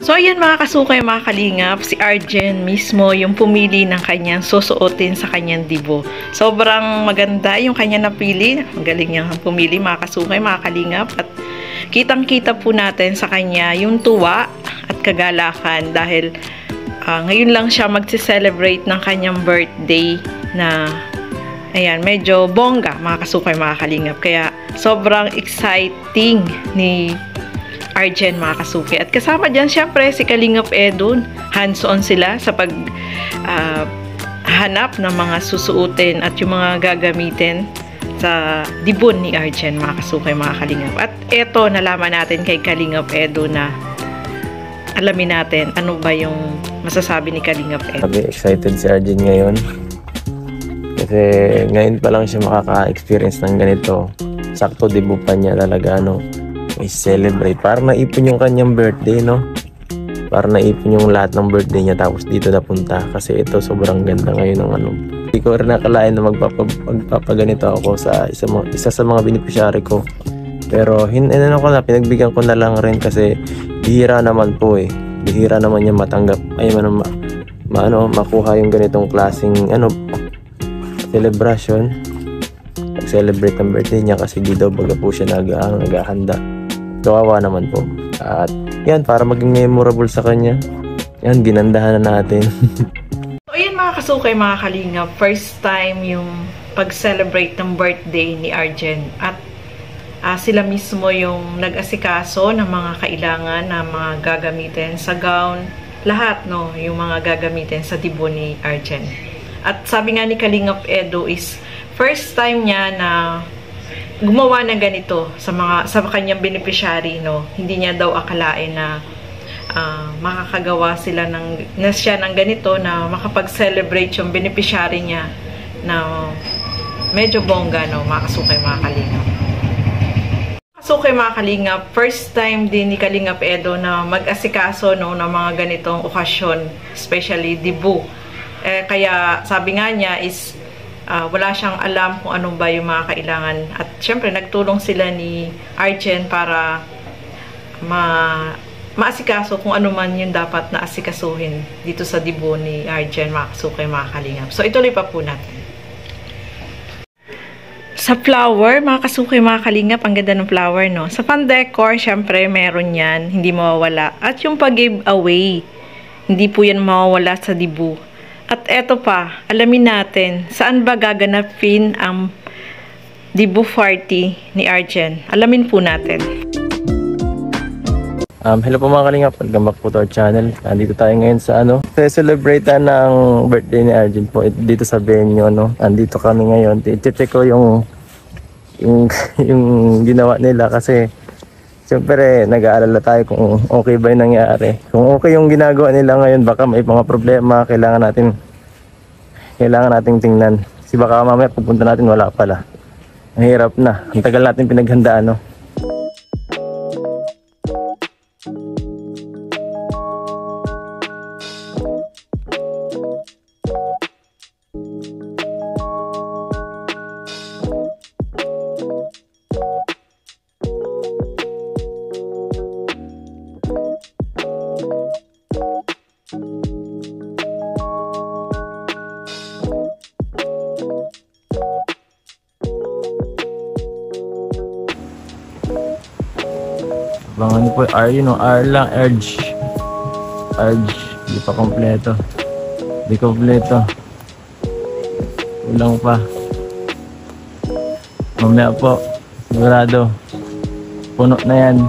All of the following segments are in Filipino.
So ayan mga kasukay, mga kalingap, si Arjen mismo yung pumili ng kanyang susuotin sa kanyang dibo. Sobrang maganda yung kanya napili. Magaling niyang pumili mga kasukay, mga kalingap. At kitang-kita po natin sa kanya yung tuwa at kagalakan dahil ngayon lang siya magse-celebrate ng kanyang birthday na ayan, medyo bongga mga kasukay, mga kalingap. Kaya sobrang exciting ni Arjen mga kasuki. At kasama dyan syempre si Kalingap Edu. Hands-on sila sa pag hanap ng mga susuotin at yung mga gagamitin sa dibon ni Arjen mga kasuki, mga kalingap. At eto, nalaman natin kay Kalingap Edu na alamin natin ano ba yung masasabi ni Kalingap Edu. Sabi, excited si Arjen ngayon. Kasi ngayon pa lang siya makaka-experience ng ganito. Sakto dibo pa niya talaga, i-celebrate. Para naipon yung kanyang birthday, para naipon yung lahat ng birthday niya tapos dito napunta. Kasi ito sobrang ganda ngayon ng Hindi ko rin nakalain na magpapaganito ako sa isa sa mga beneficiary ko. Pero pinagbigyan ko na lang rin kasi bihira naman po Bihira naman niya matanggap. Makuha yung ganitong klaseng celebration. Mag-celebrate ang birthday niya kasi di daw baga po siya naghahanda. Kawawa naman po. At yan, para maging memorable sa kanya, yan, ginandahan na natin. So ayan mga kasukay, mga kalingap, first time yung pag-celebrate ng birthday ni Arjen. At sila mismo yung nag-asikaso ng mga kailangan na mga gagamitin sa gown. Lahat, yung mga gagamitin sa dibo ni Arjen. At sabi nga ni Kalingap Edu is first time niya na gumawa ng ganito sa kanyang beneficiary, Hindi niya daw akalain na makakagawa siya ng ganito na makapag-celebrate yung beneficiary niya na medyo bongga, mga kasukay, mga kalingap. Kasukay, mga kalingap, first time din ni Kalingap Edu na mag-asikaso ng mga ganitong okasyon, especially dibu. Kaya sabi nga niya is wala siyang alam kung anong ba yung mga kailangan. At syempre, nagtulong sila ni Arjen para maasikaso kung ano man yung dapat na asikasuhin dito sa dibo ni Arjen, mga kasukay, mga kalingap. So, ituloy pa po natin. Sa flower, mga kasukay, mga kalingap, ang ganda ng flower, Sa pan-decor, syempre, meron yan. Hindi mawawala. At yung pag-giveaway, hindi po yan mawawala sa dibo. At eto pa, alamin natin, saan ba gaganapin ang dibo party ni Arjen? Alamin po natin. Hello po mga kalingap, welcome back po to our channel. Andito tayo ngayon sa celebrate ng birthday ni Arjen po dito sa venue, Andito kami ngayon. I-check ko yung ginawa nila kasi siyempre nag-aalala tayo kung okay ba yung nangyari. Kung okay yung ginagawa nila ngayon, baka may mga problema, kailangan nating tingnan. Kasi baka mamaya pupunta natin wala pala. Ang hirap na. Ang tagal natin pinaghandaan, Bang po, R lang, Urge, di pa kompleto. Kulang pa. Mamaya po, sigurado, puno na yan.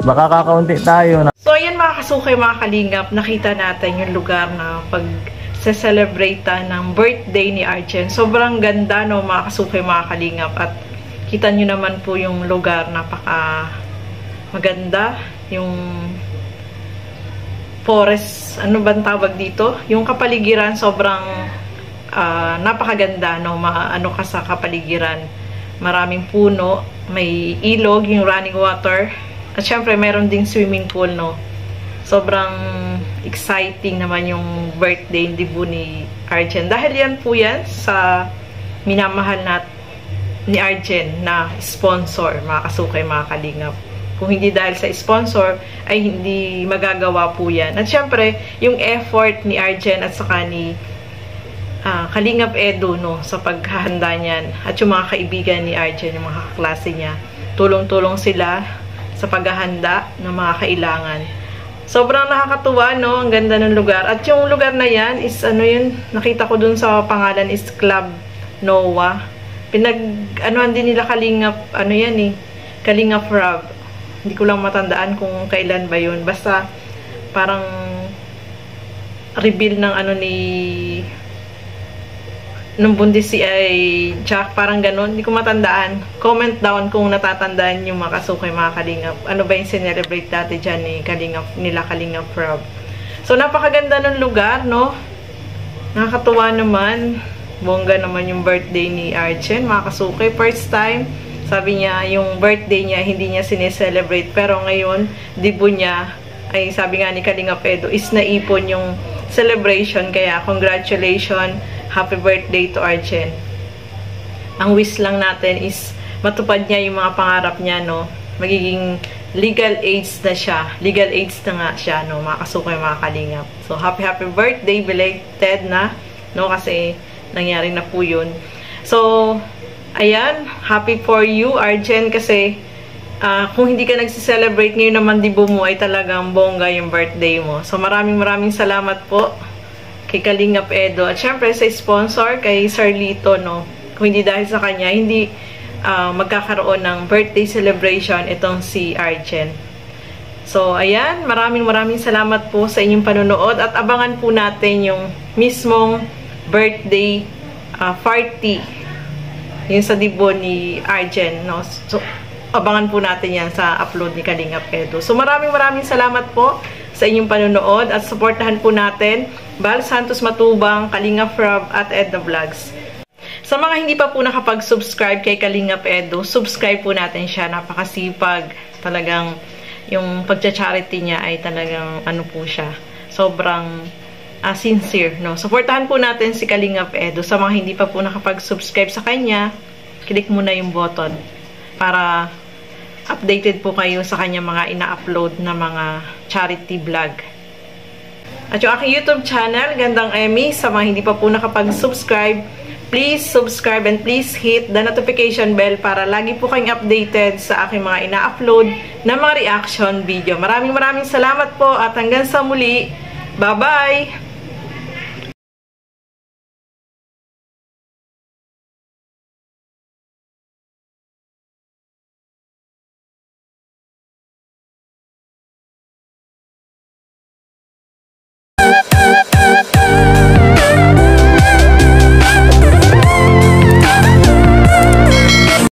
Baka kakaunti tayo. So ayan mga kasukay, mga kalingap, nakita natin yung lugar na pag-celebrate ng birthday ni Arjen. Sobrang ganda, mga kasukay, mga kalingap. At kita nyo naman po yung lugar, napaka maganda, yung forest, ano bang tawag dito? Yung kapaligiran, sobrang napakaganda, ka sa kapaligiran. Maraming puno, may ilog, yung running water, at syempre meron ding swimming pool, Sobrang exciting naman yung birthday dibo ni Arjen. Dahil yan po yan sa minamahal ni Arjen na sponsor, mga kasukay, mga kalingap. Kung hindi dahil sa sponsor, ay hindi magagawa po yan. At syempre, yung effort ni Arjen at saka ni Kalingap Edu, no, sa paghahanda niyan. At yung mga kaibigan ni Arjen, yung mga kaklase niya, tulong-tulong sila sa paghahanda ng mga kailangan. Sobrang nakakatuwa, no? Ang ganda ng lugar. At yung lugar na yan is, ano yun, nakita ko dun sa pangalan is Club Noah. Ano din nila Kalingap, ano yan eh, Kalingap Rob. Hindi ko lang matandaan kung kailan ba yun. Basta, parang reveal ng ano ni nung Bundisi ay Jack, parang ganun. Hindi ko matandaan. Comment down kung natatandaan yung mga kasukay, mga Kalingap. Ano ba yung sinelebrate dati dyan ni nila Kalingap Rob. So, napakaganda ng lugar, no? Nakakatuwa naman. Bongga naman yung birthday ni Arjen, mga kasukay. First time, sabi niya, yung birthday niya, hindi niya sineselebrate. Pero ngayon, dibo niya, ay sabi nga ni Kalingap Edu, is naipon yung celebration. Kaya, congratulations. Happy birthday to Arjen. Ang wish lang natin is matupad niya yung mga pangarap niya, no? Magiging legal age na siya. Legal age na nga siya, no? Mga kasukay, mga Kalingap. So, happy birthday, belated na, no? Kasi nangyari na po yun. So, ayan. Happy for you, Arjen, kasi kung hindi ka nagsiselebrate ngayon naman, dibo mo ay talagang bongga yung birthday mo. So, maraming salamat po kay Kalingap Edu. At syempre sa sponsor, kay Sir Lito, no? Kung hindi dahil sa kanya, hindi magkakaroon ng birthday celebration itong si Arjen. So, ayan. Maraming salamat po sa inyong panonood at abangan po natin yung mismong birthday party. Yung sa dibo ni Arjen, no? So, abangan po natin yan sa upload ni Kalingap Edu. So, maraming salamat po sa inyong panonood at supportahan po natin Bal Santos Matubang, Kalingap Rob at Edna Vlogs. Sa mga hindi pa po nakapag-subscribe kay Kalingap Edu, subscribe po natin siya. Napakasipag. Talagang yung pagcha-charity niya ay talagang ano po siya. Sobrang sincere, no? Supportahan po natin si Kalingap Edu. Sa mga hindi pa po nakapag-subscribe sa kanya, click mo na yung button para updated po kayo sa kanya mga ina-upload na mga charity vlog. At yung aking YouTube channel, Gandang Emmy, sa mga hindi pa po nakapag-subscribe, please subscribe and please hit the notification bell para lagi po kayong updated sa aking mga ina-upload na mga reaction video. Maraming salamat po at hanggang sa muli. Bye-bye!